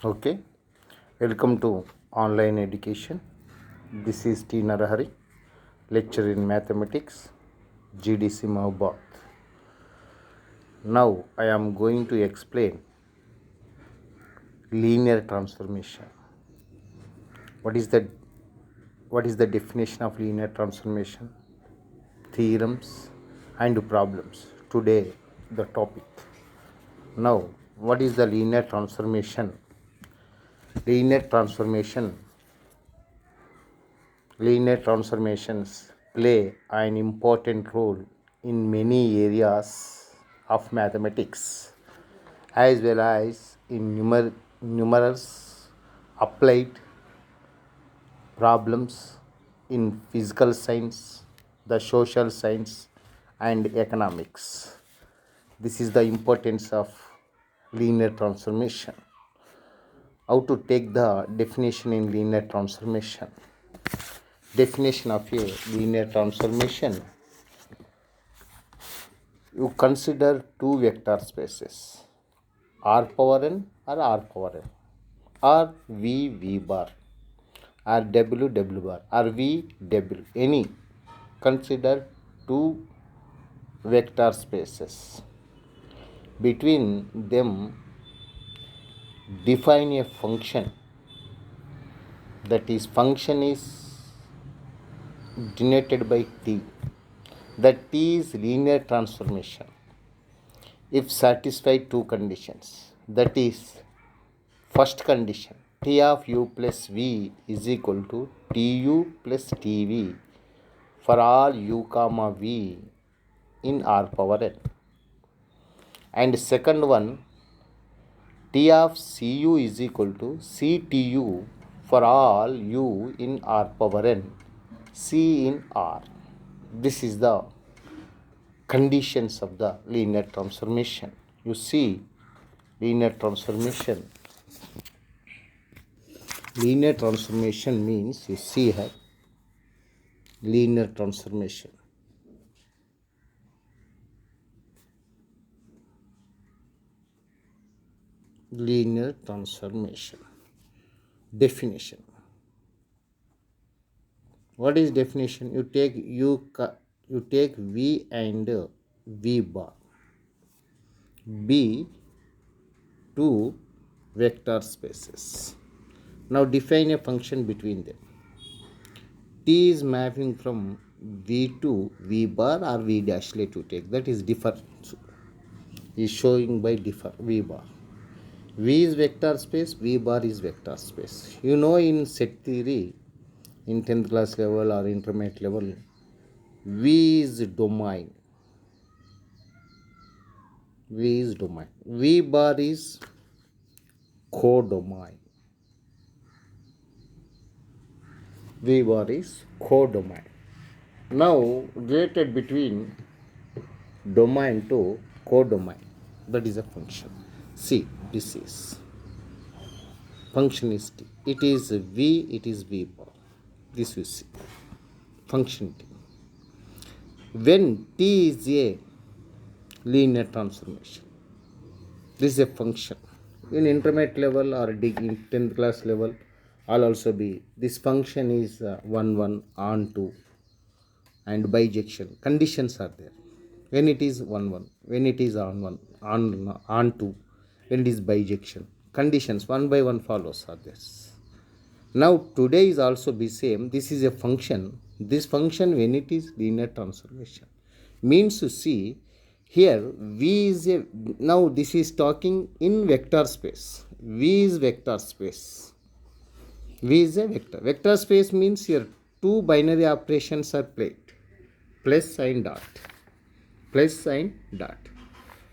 Okay, welcome to online education. This is T. Narahari, lecturer in mathematics, GDC Mahabad. Now I am going to explain linear transformation. What is the definition of linear transformation? Theorems and problems. Today the topic. Now, what is the linear transformation? Linear transformation Linear transformations play an important role in many areas of mathematics as well as in numerous applied problems in physical science, the social science, and economics. This is the importance of linear transformation. How to take the definition in linear transformation? Definition of a linear transformation: you consider two vector spaces r power n or r power n or v bar or w bar or v w, any. Consider two vector spaces. Between them define a function. That is, function is denoted by t. That t is linear transformation if satisfy two conditions. That is, first condition, t of u plus v is equal to tu plus tv for all u comma v in r power n. And second one, t of cu is equal to ctu for all u in r power n, c in r. This is the conditions of the linear transformation. You see, linear transformation means, you see here, linear transformation definition. What is definition? You take v and v bar be two vector spaces. Now define a function between them. T is mapping from v to v bar or v dash. Let you take that is differ, is showing by differ v bar. V is vector space, v bar is vector space. You know, in set theory, in 10th class level or intermediate level, V is domain. V bar is codomain. Now, related between domain to codomain, that is a function. See, this is function is t. It is v, it is v bar. This you see. Function t. When t is a linear transformation, this is a function. In intermediate level or in 10th class level, I'll also be, this function is 1 1 on 2 and bijection. Conditions are there. When it is 1 1, when it is on 1, on 2, when it is bijection. Conditions 1 by 1 follows are there. Now today is also be same. This is a function. This function, when it is linear transformation, means to see here v is a, now this is talking in vector space. V is vector space. V is a vector. Vector space means here two binary operations are played. Plus and dot.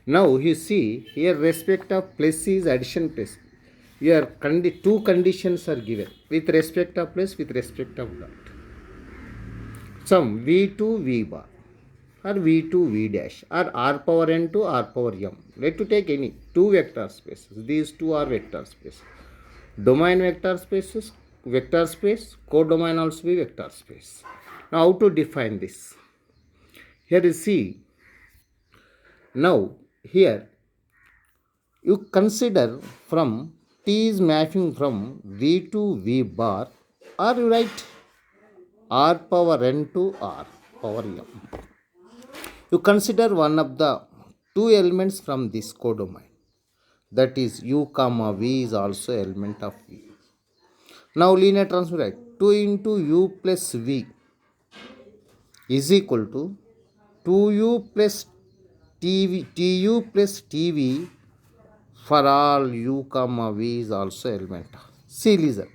Now you see here, respect of plus is addition plus. Here two conditions are given with respect of plus, with respect of dot. Some v2 v bar or v2 v dash or r power n to r power m. Let to take any two vector spaces. These two are vector spaces. Domain vector spaces, vector space, codomain also be vector space. Now how to define this? Here you see, now here you consider from T is mapping from V to V bar, or you write R power N to R power M. You consider one of the two elements from this codomain, that is U comma V is also element of V. Now linear transform, right? 2 into U plus V is equal to 2U plus TU plus TV for all U comma V is also element. See, listen.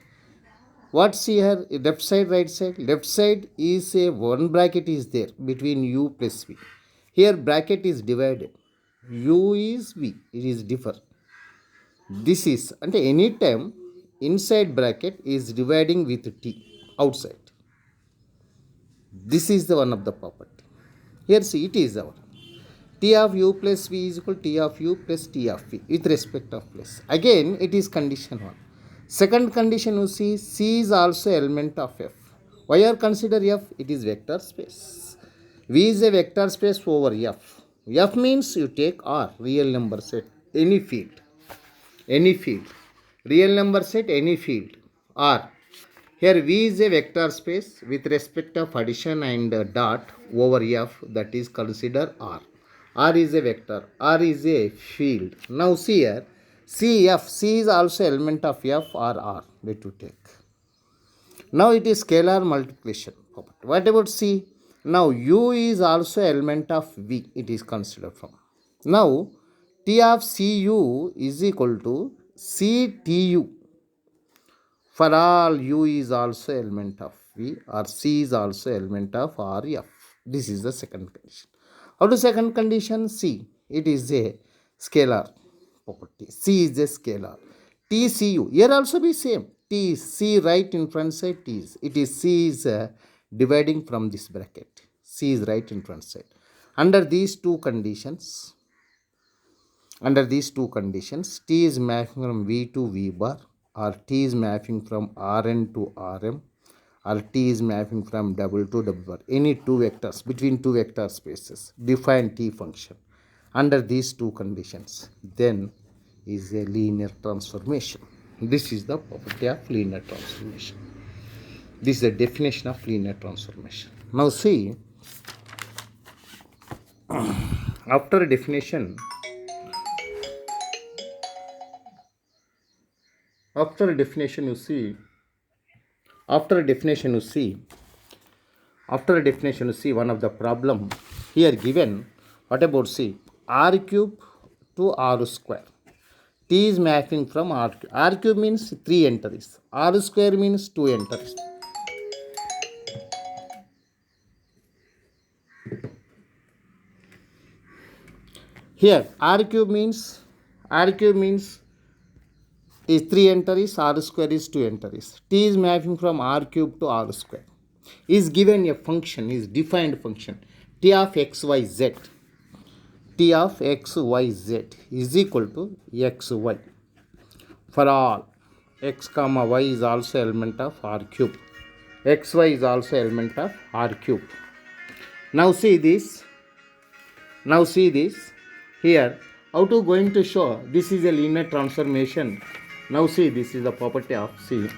What's here? Left side, right side. Left side is a one bracket is there between U plus V. Here bracket is divided. U is V. It is differ. This is and any time inside bracket is dividing with T outside. This is the one of the property. Here see it is our T of U plus V is equal to T of U plus T of V with respect of place. Again it is condition 1. Second condition you see C is also element of F. Why are consider F? It is vector space. V is a vector space over F. F means you take R, real number set, any field. Any field. Real number set, any field. R. Here V is a vector space with respect of addition and dot over F, that is consider R. R is a vector. R is a field. Now see here. C is also element of F or R. Let you take. Now it is scalar multiplication. What about C? Now U is also element of V. It is considered from. Now T of Cu is equal to CTU. For all U is also element of V or C is also element of RF. This is the second condition. How to second condition? C. It is a scalar property. C is a scalar. TCU. Here also be same. T C right in front side T is. It is C is dividing from this bracket. C is right in front side. Under these two conditions, T is mapping from V to V bar, or T is mapping from Rn to Rm, or T is mapping from double to double bar. Any two vectors between two vector spaces. Define T function. Under these two conditions, then is a linear transformation. This is the property of linear transformation. This is the definition of linear transformation. Now see, after definition, you see one of the problem here given. What about C? R cube to R square. T is mapping from R cube. R cube means 3 entries. R square means 2 entries. Here R cube means is 3 entries, R square is 2 entries. T is mapping from R cube to R square. Is given a function, is defined function T of xyz. T of xyz is equal to xy for all x comma y is also element of R cube. Xy is also element of R cube. Now see this. Here, how to going to show this is a linear transformation. Now see, this is the property of C.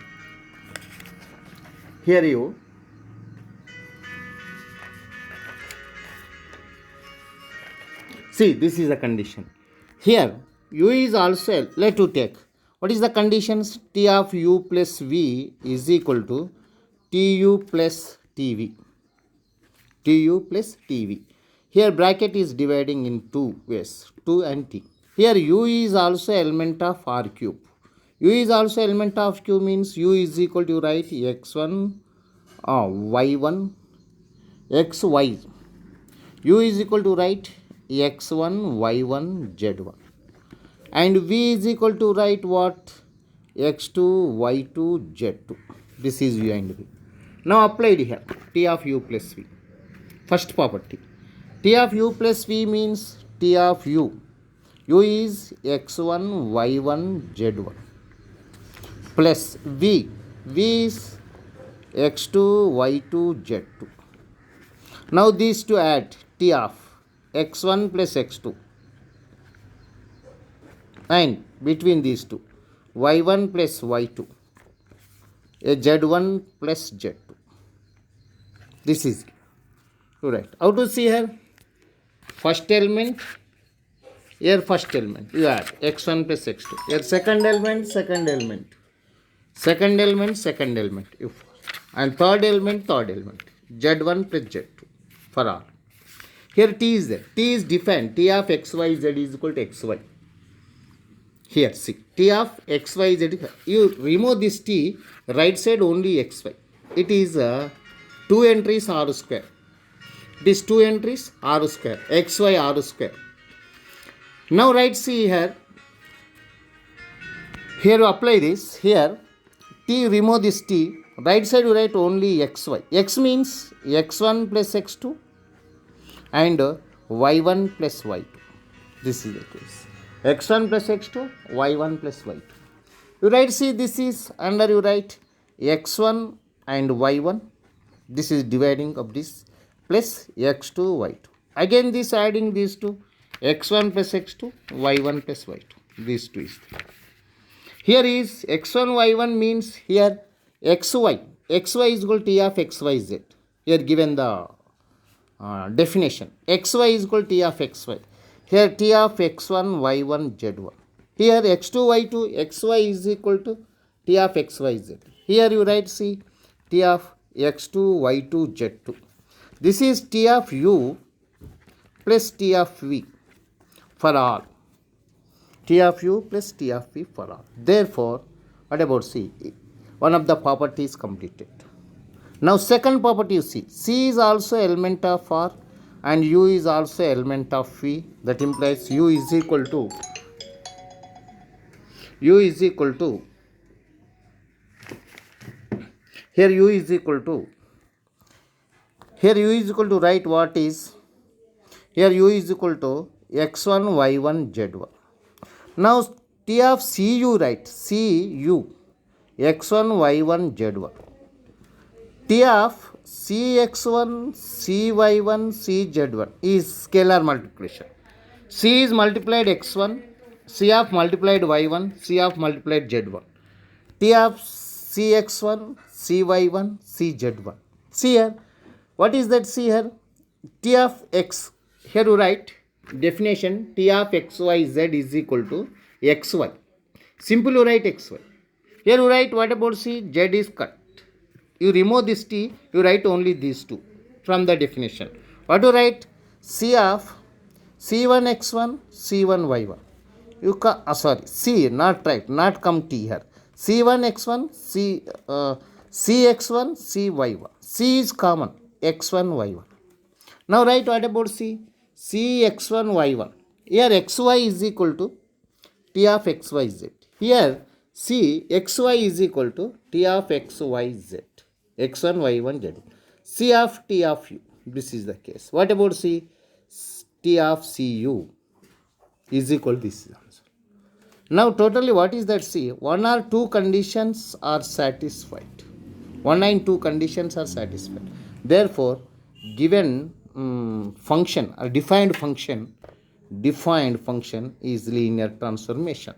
Here you see, this is the condition. Here U is also, let you take. What is the conditions? T of U plus V is equal to TU plus TV. TU plus TV. Here bracket is dividing in two ways, 2 and T. Here U is also element of R cube. U is also element of Q means U is equal to write x1, y1, xy. U is equal to write x1, y1, z1. And V is equal to write what? x2, y2, z2. This is U and V. Now applied here, T of U plus V. First property. T of U plus V means T of U. U is x1, y1, z1 plus V. V is x2, y2, z2. Now these two add T of x1 plus x2 and between these two y1 plus y2, a z1 plus z2. This is right. How to see here? First element, here first element, you add x1 plus x2. Here second element, second element, second element, second element, if, and third element, z1 plus z2 for all. Here t is there. T is defined. T of x, y, z is equal to x, y. Here see, t of x, y, z. You remove this t, right side only x, y. It is 2 entries r square. These 2 entries r square, x, y, r square. Now right, see here. Here you apply this. Here t, remove this t. Right side you write only x, y. X means x1 plus x2 and y1 plus y2. This is the case. x1 plus x2, y1 plus y2. You write, see, this is under, you write x1 and y1. This is dividing of this plus x2, y2. Again this adding these two, x1 plus x2, y1 plus y2. These two is there. Here is x1, y1 means here xy. xy is equal to t of xyz. Here given the definition. xy is equal to t of xy. Here t of x1, y1, z1. Here x2, y2, xy is equal to t of xyz. Here you write, see, t of x2, y2, z2. This is t of u plus t of v for all. T of u plus t of v for all. Therefore, what about C? One of the properties completed. Now second property you see. C is also element of R and u is also element of v. That implies u is equal to here u is equal to write what is here u is equal to x1 y1 z1. Now t of cu, write cu x1 y1 z1. T of cx1 cy1 cz1 is scalar multiplication. C is multiplied x1, C of multiplied y1, C of multiplied z1. T of cx1 cy1 cz1. See here, what is that? See here, T of x. Here you write definition, T of xyz is equal to xy. Simple you write xy. Here you write, what about C? Z is cut. You remove this t, you write only these two from the definition. What you write? C of c1 x1 c1 y1. You C, not right, not come t here. c1 x1 cx1 cy1. C is common, x1 y1. Now write, what about C? cx1 y1. Here xy is equal to t of xyz. Here C xy is equal to t of xyz. x1, y1, z1. C of t of u. This is the case. What about C? T of cu is equal to this answer. Now totally what is that? C? One or two conditions are satisfied. One and two conditions are satisfied. Therefore, given function or defined function is linear transformation.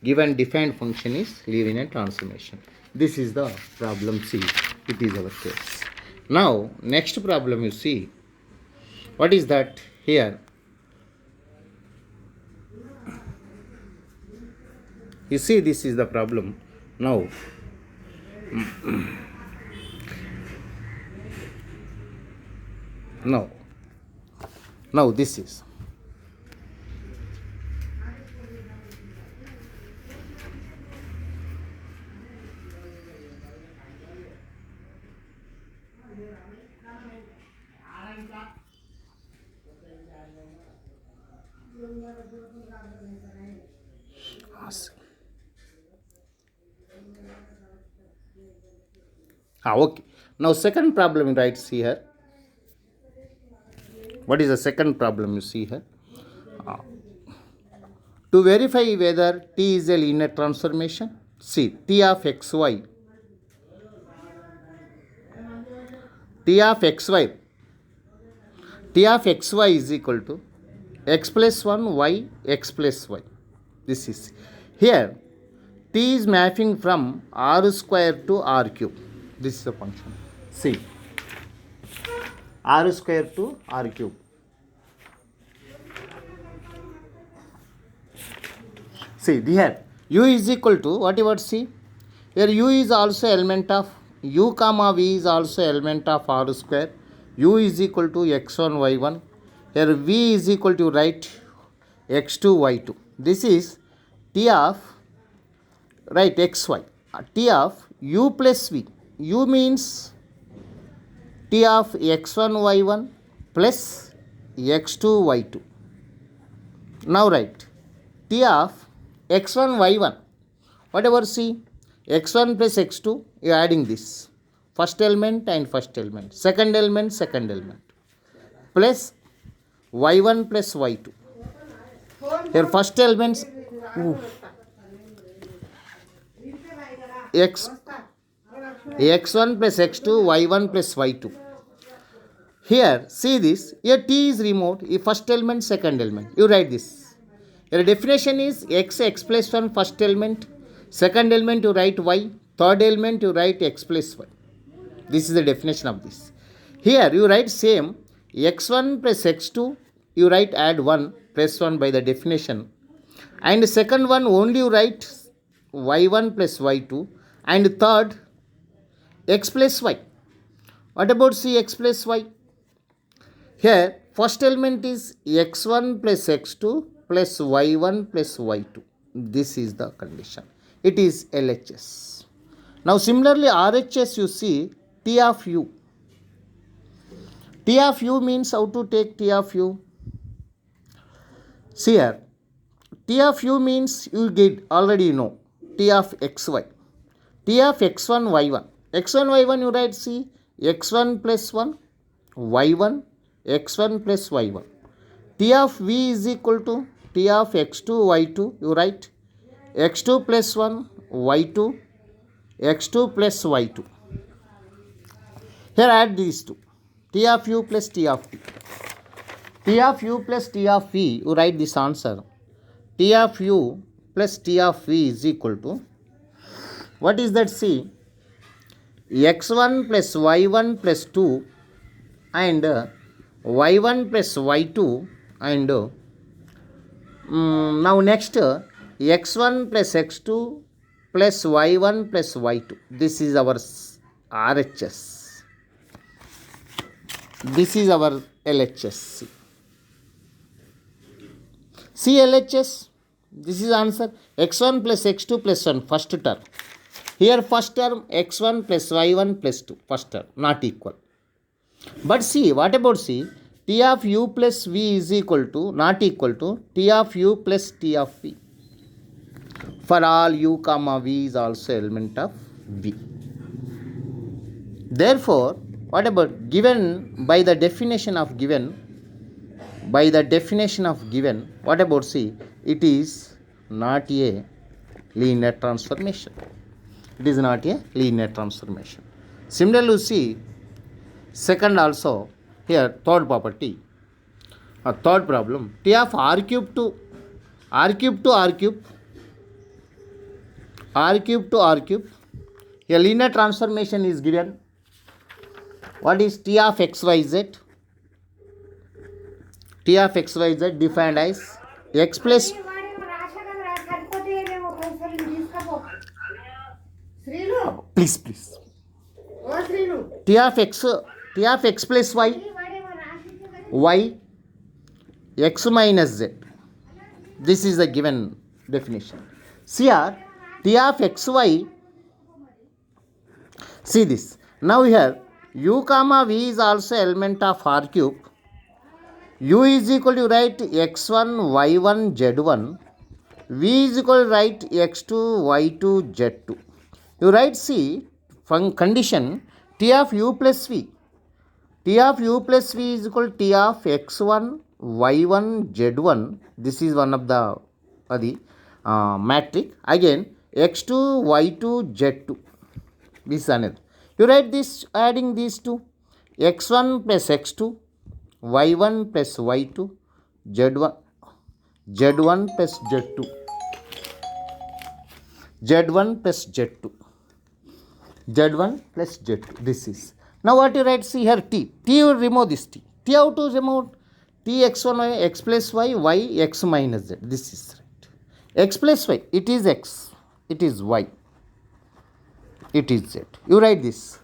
Given defined function is linear transformation. This is the problem C. It is our case. Now next problem you see. What is that? Here you see, this is the problem. Now this is okay. Now second problem writes here. What is the second problem you see here? To verify whether T is a linear transformation, see T of xy. T of xy is equal to x plus 1 y x plus y. This is here T is mapping from R square to R cube. This is the function. See, R square to R cube. See here, U is equal to whatever. See here, U is also element of U comma V is also element of R square. U is equal to x1 y1. Here V is equal to right x2 y2. This is T of right xy. T of U plus V. U means T of x1 y1 plus x2 y2. Now write T of x1 y1. Whatever, see, x1 plus x2, you are adding this. First element and first element. Second element, second element. Plus y1 plus y2. Here first elements x1 plus x2, y1 plus y2. Here, see this. Here T is removed. First element, second element. You write this. Your definition is x plus 1 first element, second element you write y, third element you write x plus y. This is the definition of this. Here you write same x1 plus x2, you write add 1 plus 1 by the definition, and second one only you write y1 plus y2, and third x plus y. What about see x plus y? Here first element is x1 plus x2 plus y1 plus y2. This is the condition. It is LHS. Now similarly RHS, you see T of U. T of U means how to take T of U. See here, T of U means you get already know T of xy. T of x1 y1. x1 y1 you write see x1 plus 1 y1 x1 plus y1. T of V is equal to T of x2 y2, you write x2 plus 1 y2 x2 plus y2. Here add these two, T of U plus T of V. T of U plus T of V, you write this answer. T of U plus T of V is equal to, what is that? See, x1 plus y1 plus 2 and y1 plus y2 and now next x1 plus x2 plus y1 plus y2. This is our RHS. This is our LHS. See LHS. This is answer. x1 plus x2 plus 1 first term. Here first term x1 plus y1 plus 2 first term not equal. But see, what about see? T of U plus V is equal to, not equal to, T of U plus T of V. For all U comma V is also element of V. Therefore, what about given by the definition of given? By the definition of given, what about see? It is not a linear transformation. It is not a linear transformation. Similarly, see, second also, here third property, third problem, T of R cube to R cube to R cube, R cube to R cube. A linear transformation is given. What is T of xyz? T of xyz defined as x plus, please. T of x plus y, y, x minus z. This is the given definition. See here, T of xy, see this. Now here, U comma V is also element of R cube. U is equal to write x1, y1, z1. V is equal to write x2, y2, z2. You write see, from condition T of U plus V. T of U plus V is equal to T of x1, y1, z1. This is one of the matrix. Again, x2, y2, z2. This is another. You write this, adding these two. x1 plus x2, y1 plus y2, z1 plus z2. Z1 plus Z2. Z1 plus Z2. This is. Now what you write? See here T. T you remove this T. T how to remove? T x1 y, x plus y, y x minus z. This is right. X plus y. It is x. It is y. It is z. You write this.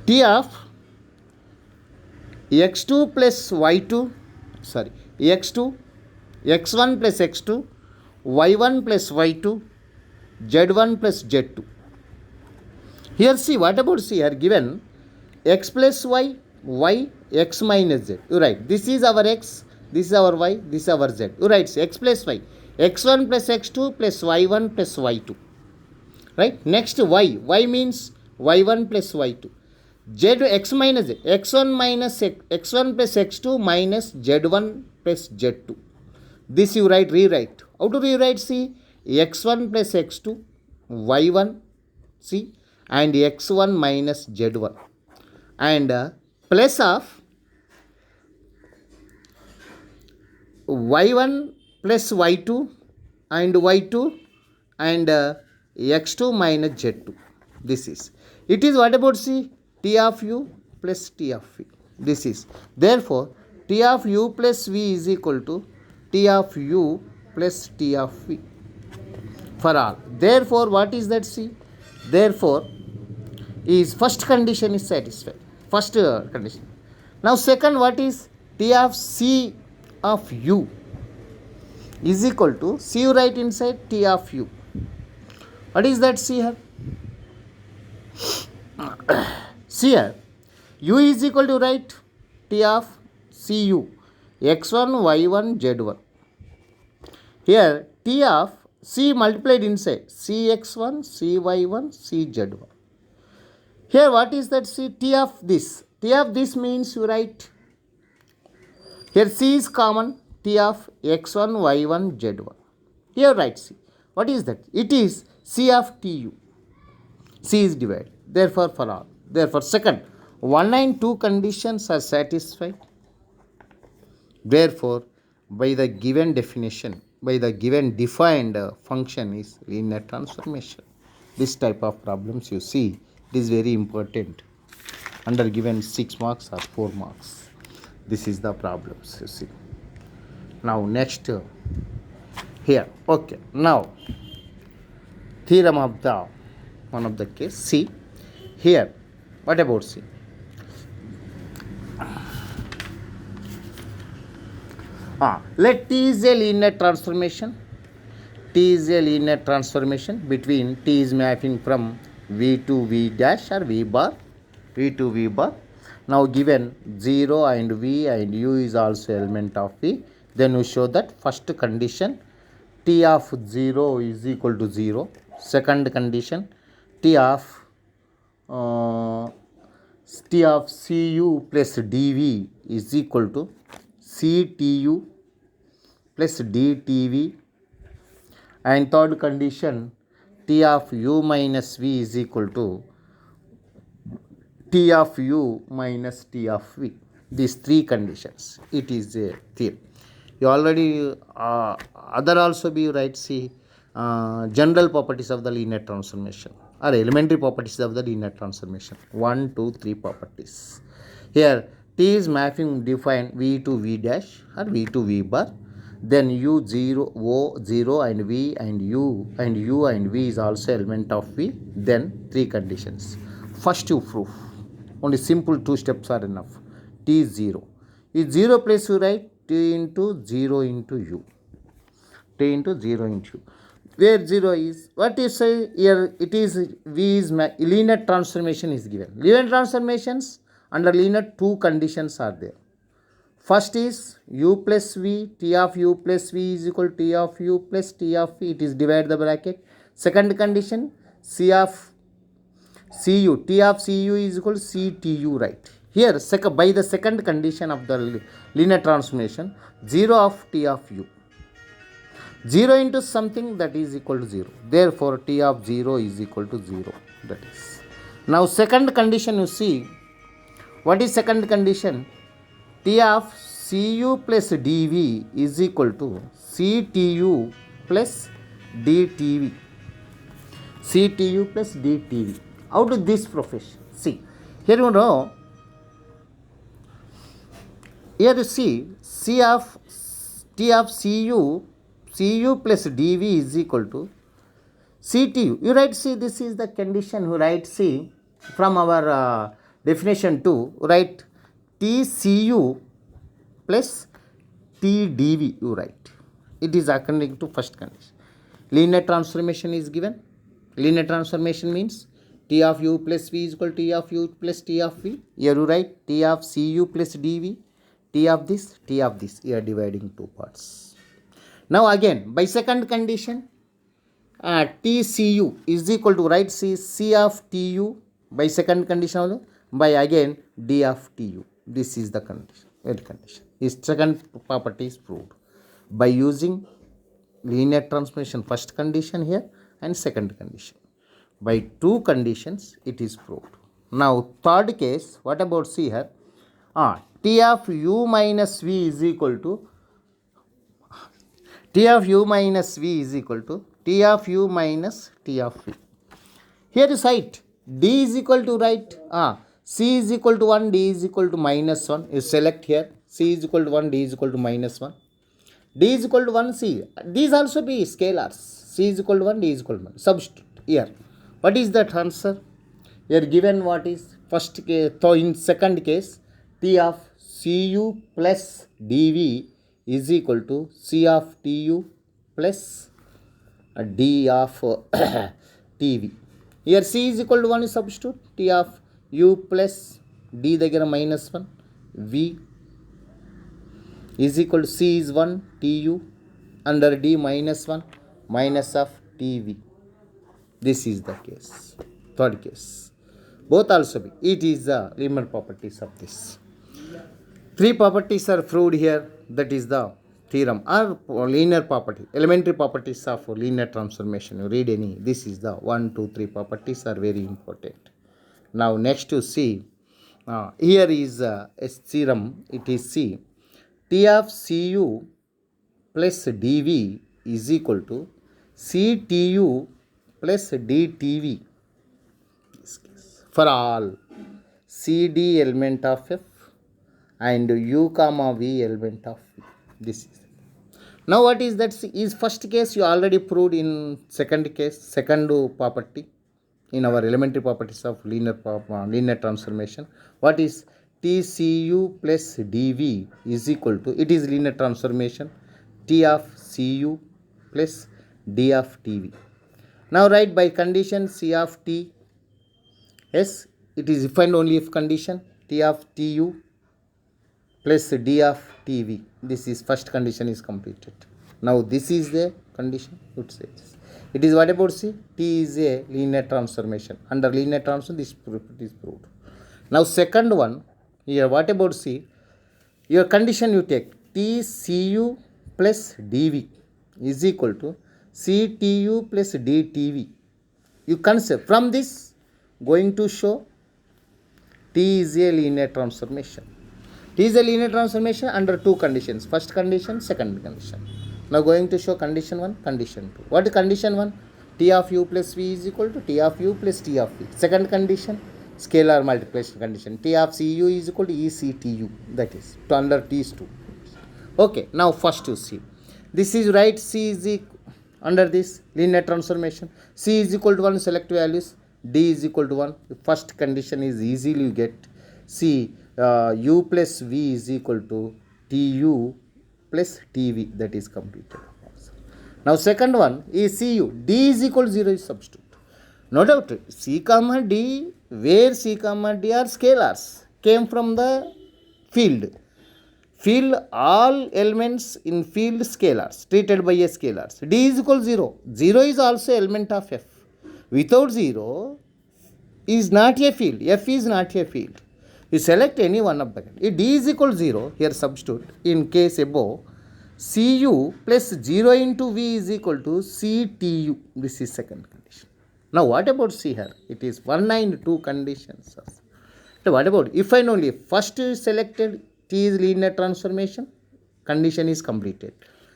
T of x2 plus y2, sorry, x2, x1 plus x2, y1 plus y2, z1 plus z2. Here see, what about see here given x plus y, y, x minus z. You write, this is our x, this is our y, this is our z. You write x plus y, x1 plus x2 plus y1 plus y2. Right? Next y means y1 plus y2. Z x minus z, x1 minus x1 plus x2 minus z1 plus z2. This you write, rewrite. How to rewrite? See, x1 plus x2, y1, see, and x1 minus z1, and plus of y1 plus y2 and y2 and x2 minus z2. This is. It is what about see? T of u plus T of v. This is. Therefore, T of u plus v is equal to T of u plus T of v for all. Therefore, what is that C? Therefore, is first condition is satisfied. First condition. Now, second, what is T of C of u is equal to C you write inside T of u. What is that C here? See here, u is equal to write T of Cu, x1, y1, z1. Here, T of C multiplied inside, Cx1, Cy1, Cz1. Here, what is that C? T of this. T of this means you write, here C is common, T of x1, y1, z1. Here write C. What is that? It is C of Tu. C is divided. Therefore, for all. Therefore, second, 1 and 2 conditions are satisfied. Therefore, by the given definition, by the given defined function is linear transformation. This type of problems you see, it is very important. Under given 6 marks or 4 marks. This is the problems you see. Now, next here. Okay. Now, theorem of the one of the case. See here. What about C? Let T is a linear transformation. T is a linear transformation between T is mapping from V to V dash or V bar. V to V bar. Now given 0 and V and U is also element of V. Then we show that first condition T of 0 is equal to 0. Second condition T of Cu plus dV is equal to Ctu plus dTv, and third condition T of u minus v is equal to T of u minus T of v. These three conditions. It is a theorem. You already other also be right. See general properties of the linear transformation or elementary properties of the linear transformation. 1, 2, 3 properties. Here T is mapping defined V to V dash or V to V bar. Then U 0, O 0 and V and U and V is also element of V. Then 3 conditions. First you prove. Only simple 2 steps are enough. T is 0. Is 0 place you write T into 0 into U. T into 0 into U. Where 0 is, what you say here, it is V is linear transformation is given. Linear transformations under linear 2 conditions are there. First is U plus V, T of U plus V is equal to T of U plus T of V. It is divide the bracket. Second condition C of Cu, T of Cu is equal to Ctu, right. Here by the second condition of the linear transformation, 0 of T of U. 0 into something that is equal to 0. Therefore, T of 0 is equal to 0. That is. Now, second condition you see. What is second condition? T of Cu plus dV is equal to Ctu plus dTV. Ctu plus dTV. How to this profession? See, here you know, here you see C of T of Cu plus dV is equal to Ctu. You write, see, this is the condition. You write, see, from our definition 2, write Tcu plus Tdv, you write. It is according to first condition. Linear transformation is given. Linear transformation means T of u plus v is equal to T of u plus T of v. Here you write T of Cu plus dv, T of this, T of this. You are dividing two parts. Now again, by second condition, Tcu is equal to, write, C of Tu by second condition also, by again D of Tu. This is the condition. His second property is proved by using linear transformation first condition here and second condition. By two conditions it is proved. Now third case, what about see here? T of u minus v is equal to T of u minus v is equal to T of u minus T of v. Here you cite D is equal to, right, C is equal to 1, D is equal to minus 1. You select here C is equal to 1, D is equal to minus 1. D is equal to 1, C. These also be scalars. C is equal to 1, D is equal to 1. Substitute here. What is that answer? Here given what is first case. So in second case, T of Cu plus dV is equal to C of Tu plus D of TV. Here C is equal to 1 is substitute. T of U plus D దగ్గర minus 1. V is equal to C is 1 Tu under D minus 1 minus of TV. This is the case. Third case. Both also be. It is the Riemann properties of this. Three properties are proved here. That is the theorem or linear property, elementary properties of linear transformation. You read any. This is the 1, 2, 3 properties are very important. Now next to see. Here is a theorem. It is C. T of Cu plus dV is equal to Ctu plus dTV. For all CD element of F and U comma V element of V. This is it. Now what is that? Is first case you already proved in second case, second property in our elementary properties of linear transformation. What is Tcu plus dV is equal to, it is linear transformation, T of Cu plus D of TV. Now write by condition C of T. Yes, it is defined only if condition T of Tu plus D of TV. This is first condition is completed. Now this is the condition. It says it is what about C? T is a linear transformation. Under linear transformation, this is proved. Now second one here. What about C? Your condition you take Tcu plus dV is equal to Ctu plus dTV. You consider from this going to show T is a linear transformation. T is a linear transformation under two conditions. First condition, second condition. Now going to show condition 1, condition 2. What is condition 1? T of u plus v is equal to T of u plus T of v. Second condition, scalar multiplication condition. T of Cu is equal to ECTU. That is to under T is 2. Okay, now first you see. This is right, C is equal, under this linear transformation. C is equal to 1, select values. D is equal to 1. The first condition is easily you get. C u plus v is equal to Tu plus Tv. That is completed. Now second one is Cu. D is equal to 0 is substitute. No doubt C comma D, where C comma D are scalars, came from the field. Field, all elements in field scalars, treated by a scalars. D is equal to 0. 0 is also element of F. Without 0 is not a field. F is not a field. You select any one of them. If D is equal to 0, here substitute. In case above, Cu plus 0 into V is equal to Ctu. This is second condition. Now what about C here? It is 1 and 2 conditions. So what about if and only first is selected T is linear transformation, condition is completed.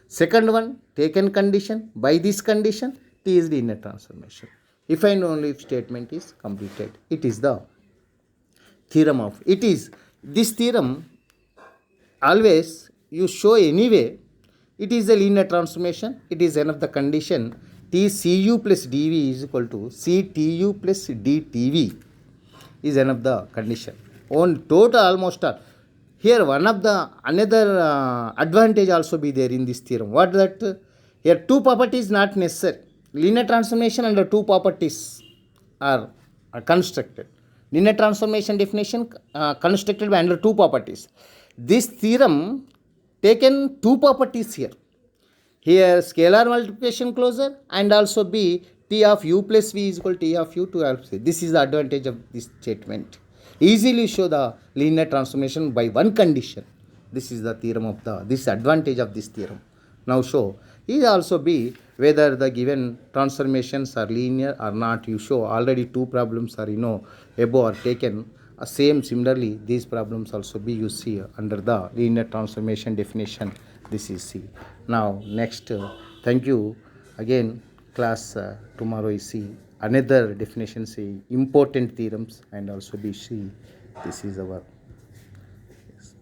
Second one, taken condition, by this condition, T is linear transformation. If and only if statement is completed, it is the theorem of, it is, this theorem always you show anyway, it is a linear transformation, it is one of the condition, TCU plus dV is equal to CTU plus DTV is one of the condition. On total almost all. Here one of the another advantage also be there in this theorem. What that? Here two properties not necessary. Linear transformation under two properties are constructed. Linear transformation definition constructed by under two properties. This theorem taken two properties here. Here scalar multiplication closure and also B T of u plus V is equal to T of u to alpha. This is the advantage of this statement. Easily show the linear transformation by one condition. This is the theorem of the, this advantage of this theorem. Now show, is also be whether the given transformations are linear or not. You show already two problems are above are taken. Same similarly these problems also be you see under the linear transformation definition. This is C. Now next, thank you again class. Tomorrow is see another definition, see important theorems and also be see. This is our